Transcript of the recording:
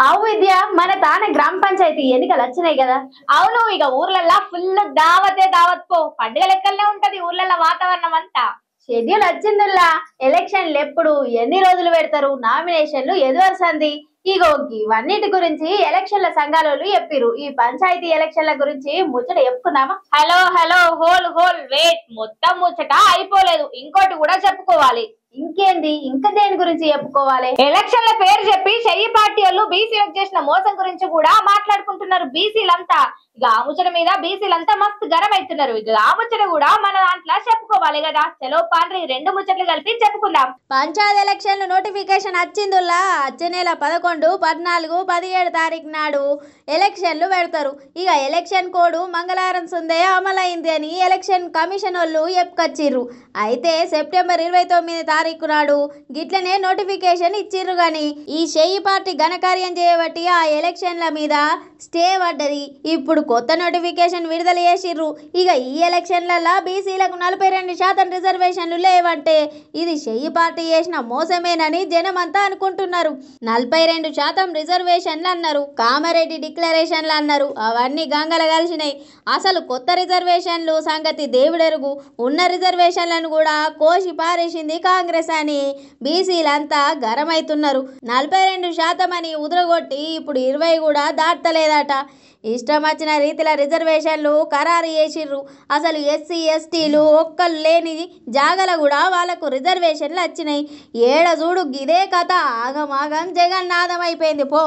అవు విద్య మన తానే గ్రామ పంచాయతీ ఎన్నికలు వచ్చినాయి కదా. అవును, ఇక ఊర్లల్లా ఫుల్ దావతే దావత్ పో. పండుగ లెక్కలనే ఉంటది ఊర్లల్ల వాతావరణం అంతా. షెడ్యూల్ వచ్చిందిలా. ఎలక్షన్లు ఎప్పుడు ఎన్ని రోజులు పెడతారు, నామినేషన్లు ఎదువరసంది. ఇగో ఇవన్నిటి గురించి ఎలక్షన్ల సంఘాలు చెప్పిరు. ఈ పంచాయతీ ఎలక్షన్ల గురించి ముచ్చట చెప్పుకుందామా? Hello hello hold hold wait, మొత్తం ముచ్చట అయిపోలేదు, ఇంకోటి కూడా చెప్పుకోవాలి. ఇంకేంది, ఇంకా దేని గురించి చెప్పుకోవాలి? ఎలక్షన్ల పేరు చెప్పి చెయ్యి పార్టీ వాళ్ళు బీసీలకు చేసిన మోసం గురించి కూడా మాట్లాడుకుంటున్నారు బీసీలంతా. ఇక ఆ ముచ్చట మీద బీసీలంతా మస్తు గరం అవుతున్నారు. ఇక ఆ ముచ్చట కూడా మన దాంట్లో చెప్పుకోవాలి కదా. చలో పాండ్రి, రెండు ముచ్చట్లు కలిపి చెప్పుకుందాం. పంచాయత్ ఎలక్షన్లు నోటిఫికేషన్ వచ్చిందుల్లా. వచ్చే నెల 11, 14, 17 తారీఖు నాడు ఎలక్షన్లు పెడతారు. ఇక ఎలక్షన్ కోడ్ మంగళవారం సందే అమలైంది అని ఎలక్షన్ కమిషన్ వాళ్ళు చెప్పుకొచ్చిర్రు. అయితే సెప్టెంబర్ 29 తారీఖు నాడు గిట్లనే నోటిఫికేషన్ ఇచ్చిర్రు. గాని ఈ షెయ్యి పార్టీ ఘనకార్యం చేయబట్టి ఆ ఎలక్షన్ల మీద స్టే పడ్డది. ఇప్పుడు కొత్త నోటిఫికేషన్ విడుదల చేసిర్రు. ఇక ఈ ఎలక్షన్లలో బీసీలకు 42% రిజర్వేషన్లు లేవంటే ఇది షెయ్యి పార్టీ చేసిన మోసమేనని జనం అంతా అనుకుంటున్నారు. 42% రిజర్వేషన్లు అన్నారు, కామారెడ్డి డిక్లరేషన్లు అన్నారు, అవన్నీ గంగల కలిసినాయి. అసలు కొత్త రిజర్వేషన్లు సంగతి దేవుడెరుగు. ఉన్న రిజర్వేషన్లను కూడా కోసి పారేసింది కాంగ్రెస్ అని బీసీలంతా గరమైతున్నారు. 42% అని ఉదరగొట్టి ఇప్పుడు 20 కూడా దాటలేదట. ఇష్టం వచ్చిన రీతిలో రిజర్వేషన్లు ఖరారు చేసిర్రు. అసలు ఎస్సీ ఎస్టీలు ఒక్కళ్ళు లేని జాగల కూడా వాళ్ళకు రిజర్వేషన్లు వచ్చినాయి. ఏడ చూడు గిదే కథ, ఆగమాగం జగన్నాథం అయిపోయింది పో.